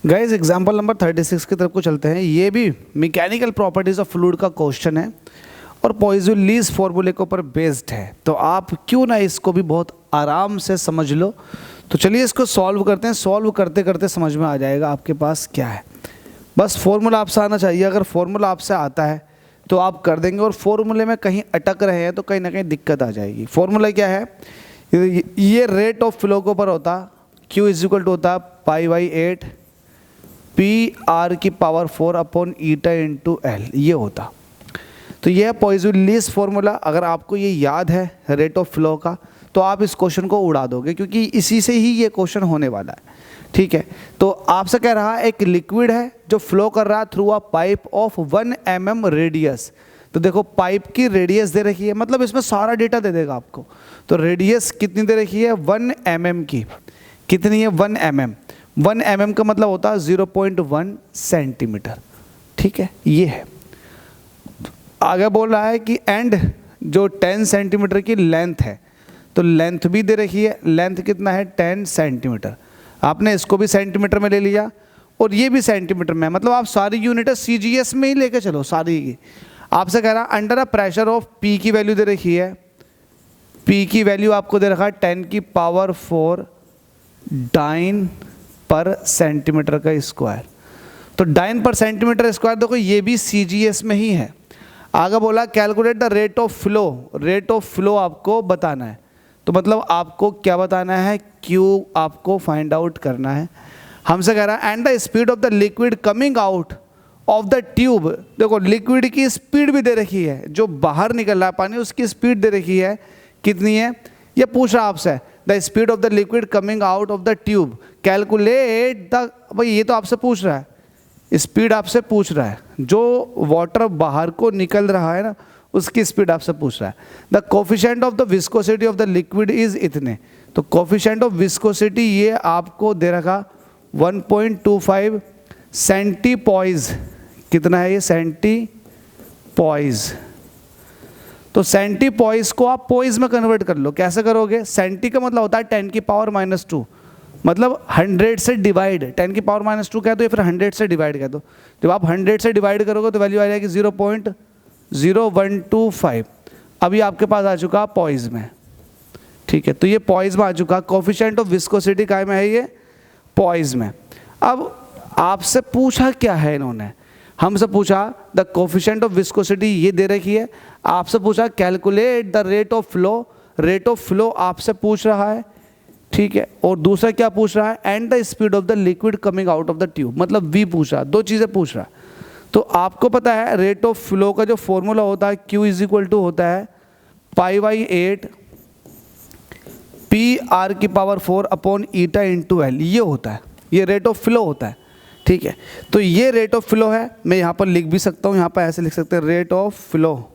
Guys example number 36 की तरफ को चलते हैं। ये भी मैकेनिकल प्रॉपर्टीज ऑफ फ्लूइड का क्वेश्चन है और पॉइज़ोलीज़ फॉर्मूले के ऊपर बेस्ड है, तो आप क्यों ना इसको भी बहुत आराम से समझ लो। तो चलिए इसको सॉल्व करते हैं। सॉल्व करते करते समझ में आ जाएगा आपके पास क्या है। बस फॉर्मूला आपसे आना चाहिए। अगर फॉर्मूला आपसे आता है तो आप कर देंगे, और फॉर्मूले में कहीं अटक रहे हैं तो कहीं ना कहीं दिक्कत आ जाएगी। फॉर्मूला क्या है, ये रेट ऑफ फ्लो के ऊपर होता, Q इज इक्वल टू होता π/8 PR⁴ upon eta into L, ये होता। तो ये है पॉइज़ोलीज़ फॉर्मूला। अगर आपको ये याद है रेट ऑफ फ्लो का तो आप इस क्वेश्चन को उड़ा दोगे, क्योंकि इसी से ही ये क्वेश्चन होने वाला है। ठीक है, तो आपसे कह रहा है एक लिक्विड है जो फ्लो कर रहा है through a pipe of 1 mm radius. तो देखो पाइप की रेडियस दे रखी है, मतलब इसमें सारा डेटा दे देगा आपको। तो रेडियस कितनी दे रखी है 1 mm की, कितनी है 1 mm। 1 mm का मतलब होता है 0.1 सेंटीमीटर। ठीक है, ये है। आगे बोल रहा है कि एंड जो 10 सेंटीमीटर की लेंथ है, तो लेंथ भी दे रखी है। लेंथ कितना है 10 सेंटीमीटर। आपने इसको भी सेंटीमीटर में ले लिया और ये भी सेंटीमीटर में, मतलब आप सारी यूनिट CGS में ही लेके चलो सारी की। आपसे कह रहा है under a pressure of P की वैल्यू दे रखी है। P की वैल्यू आपको दे रखा है 10⁴ डाइन पर सेंटीमीटर का स्क्वायर। तो डाइन पर सेंटीमीटर स्क्वायर देखो ये भी CGS में ही है। आगे बोला calculate the rate of flow. Rate of flow आपको बताना है, तो मतलब आपको क्या बताना है, Q आपको फाइंड आउट करना है। हमसे कह रहा है and the speed of the liquid coming out of the tube. देखो लिक्विड की स्पीड भी दे रखी है, जो बाहर निकल रहा है पानी उसकी स्पीड दे रखी है, कितनी है ये पूछ रहा है आपसे। The speed of the liquid coming out of the tube calculate the, भाई ये तो आपसे पूछ रहा है, स्पीड आपसे पूछ रहा है, जो वाटर बाहर को निकल रहा है ना उसकी स्पीड आपसे पूछ रहा है। The coefficient of the viscosity of the liquid is इतने। तो कोफिशिएंट ऑफ विस्कोसिटी ये आपको दे रखा 1.25 सेंटीपॉइज। कितना है ये सेंटीपॉइज। तो सेंटीपॉइज को आप पॉइज में कन्वर्ट कर लो। कैसे करोगे, सेंटी का मतलब होता है 10⁻², मतलब 100 से डिवाइड। 10⁻² कह दो या फिर 100 से डिवाइड कह दो। जब आप 100 से डिवाइड करोगे तो वैल्यू आ जाएगी 0.0125। अभी आपके पास आ चुका पॉइज में। ठीक है, तो ये पॉइज में आ चुका। कोफिशिएंट ऑफ विस्कोसिटी काय में है ये पॉइज में। अब आपसे पूछा क्या है इन्होंने, हमसे पूछा द कोफिशिएंट ऑफ विस्कोसिटी ये दे रखी है। आपसे पूछा calculate the rate of flow. Rate of flow आपसे पूछ रहा है। ठीक है, और दूसरा क्या पूछ रहा है, and the speed of the liquid coming out of the tube, मतलब V पूछ रहा है। दो चीज़ें पूछ रहा है। तो आपको पता है रेट ऑफ फ्लो का जो फॉर्मूला होता है Q इज इक्वल टू होता है π/8 PR⁴ upon eta into L, ये होता है, ये रेट ऑफ फ्लो होता है। ठीक है, तो ये रेट ऑफ फ्लो है। मैं यहाँ पर लिख भी सकता हूँ, यहाँ पर ऐसे लिख सकते हैं रेट ऑफ फ्लो,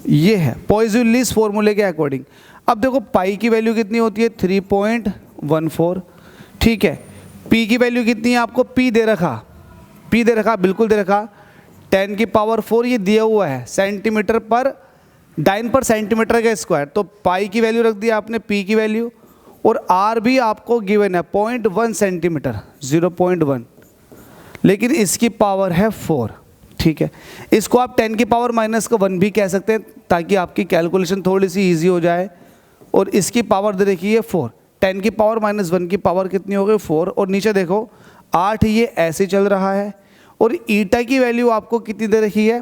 ये है पॉइज़ोलीज़ फॉर्मूले के अकॉर्डिंग। अब देखो पाई की वैल्यू कितनी होती है 3.14। ठीक है, P की वैल्यू कितनी है आपको, P दे रखा, बिल्कुल दे रखा 10⁴ ये दिया हुआ है सेंटीमीटर पर डाइन पर सेंटीमीटर का स्क्वायर। तो पाई की वैल्यू रख दिया आपने, P की वैल्यू, और R भी आपको गिवन है 0.1 सेंटीमीटर 0.1, लेकिन इसकी पावर है 4। ठीक है, इसको आप 10⁻⁻1 भी कह सकते हैं ताकि आपकी कैलकुलेशन थोड़ी सी इजी हो जाए। और इसकी पावर दे रखी है 4। 10⁻⁻1 की पावर कितनी हो गई 4, और नीचे देखो 8 ये ऐसे चल रहा है। और ईटा की वैल्यू आपको कितनी दे रखी है,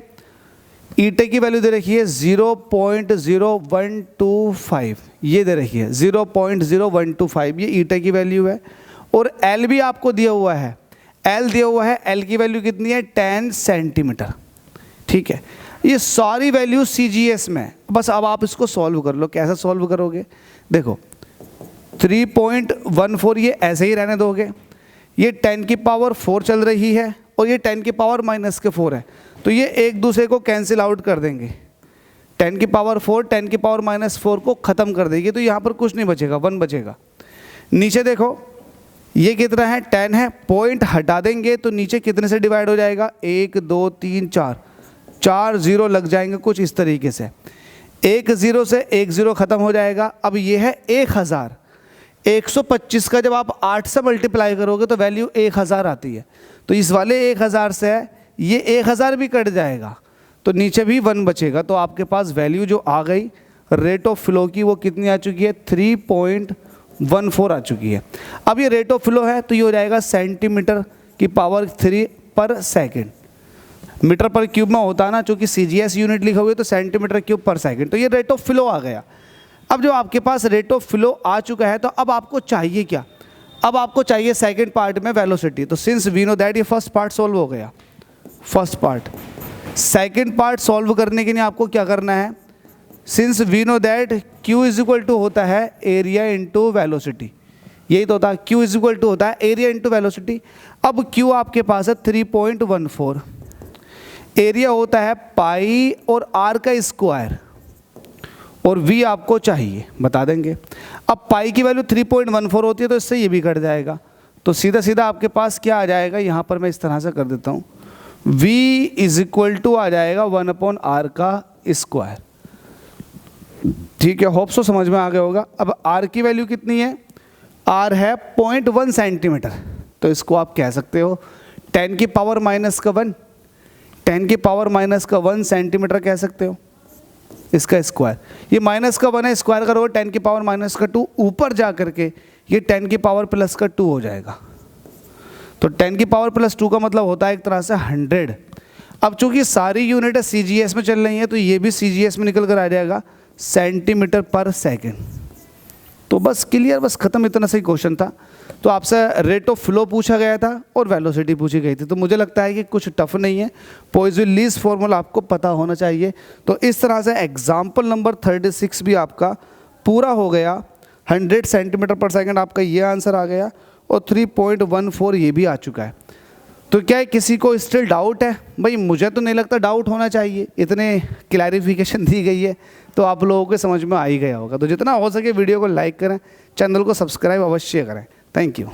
ईटा की वैल्यू दे रखी है 0.0125, ये दे रखी है 0.0125, ये ईटा की वैल्यू है। और एल भी आपको दिया हुआ है, एल दिया हुआ है, एल की वैल्यू कितनी है 10 सेंटीमीटर। ठीक है, ये सारी वैल्यू CGS में। बस अब आप इसको सॉल्व कर लो। कैसे सॉल्व करोगे, देखो 3.14 ये ऐसे ही रहने दोगे, ये 10⁴ चल रही है और ये 10⁻⁻4 है, तो ये एक दूसरे को कैंसिल आउट कर देंगे। 10⁻4 10⁻⁻4 को ख़त्म कर देगी, तो यहाँ पर कुछ नहीं बचेगा, 1 बचेगा। नीचे देखो ये कितना है 10 है, पॉइंट हटा देंगे तो नीचे कितने से डिवाइड हो जाएगा 1 2 3 4, 4 0 लग जाएंगे कुछ इस तरीके से। 1 0 से 1 0 ख़त्म हो जाएगा। अब ये है 1000। 125 का जब आप 8 से मल्टीप्लाई करोगे तो वैल्यू 1000 आती है। तो इस वाले 1000 से ये 1000 भी कट जाएगा तो नीचे भी 1 बचेगा। तो आपके पास वैल्यू जो आ गई रेट ऑफ फ्लो की वो कितनी आ चुकी है, 3.14 आ चुकी है। अब ये रेट ऑफ फ्लो है तो ये हो जाएगा सेंटीमीटर की पावर 3 पर सेकेंड। मीटर पर क्यूब में होता है ना, चूँकि CGS यूनिट लिखा हुआ है तो सेंटीमीटर क्यूब पर सेकेंड। तो ये रेट ऑफ फ्लो आ गया। अब जो आपके पास रेट ऑफ फ्लो आ चुका है तो अब आपको चाहिए क्या, अब आपको चाहिए सेकंड पार्ट में वेलोसिटी। तो सिंस वी नो दैट ये फर्स्ट पार्ट सॉल्व हो गया, first part. Second part solve करने के लिए आपको क्या करना है, since we know that Q is equal to होता है एरिया इंटू वेलोसिटी, यही तो होता है, Q इज इक्वल टू होता है एरिया इंटू वेलोसिटी। अब Q आपके पास है 3.14, एरिया होता है पाई और R का स्क्वायर और V आपको चाहिए, बता देंगे। अब पाई की वैल्यू 3.14 होती है तो इससे ये भी कट जाएगा। तो सीधा सीधा आपके पास क्या आ जाएगा, यहाँ पर मैं इस तरह से कर देता हूँ, V इज इक्वल टू आ जाएगा 1/r का स्क्वायर। ठीक है, होप सो समझ में आ गया होगा। अब R की वैल्यू कितनी है, R है 0.1 सेंटीमीटर। तो इसको आप कह सकते हो 10 की पावर माइनस का 1, 10 की पावर माइनस का 1 सेंटीमीटर कह सकते हो, इसका स्क्वायर। ये माइनस का 1 है, स्क्वायर करोगे 10 की पावर माइनस का 2, ऊपर जा करके ये 10 की पावर प्लस का 2 हो जाएगा। तो 10 की पावर प्लस 2 का मतलब होता है एक तरह से 100। अब चूंकि सारी यूनिट CGS में चल रही है तो ये भी CGS में निकल कर आ जाएगा, सेंटीमीटर पर सेकेंड। तो बस क्लियर, बस खत्म, इतना सही क्वेश्चन था। तो आपसे रेट ऑफ फ्लो पूछा गया था और वेलोसिटी पूछी गई थी। तो मुझे लगता है कि कुछ टफ नहीं है, पॉइज़न-लीस्ट फॉर्मूला आपको पता होना चाहिए। तो इस तरह से एग्जाम्पल नंबर 36 भी आपका पूरा हो गया। 100 सेंटीमीटर पर सेकेंड आपका ये आंसर आ गया और 3.14 ये भी आ चुका है। तो क्या है, किसी को स्टिल डाउट है? भाई मुझे तो नहीं लगता डाउट होना चाहिए, इतने क्लैरिफिकेशन दी गई है तो आप लोगों को समझ में आ ही गया होगा। तो जितना हो सके वीडियो को लाइक करें, चैनल को सब्सक्राइब अवश्य करें। Thank you.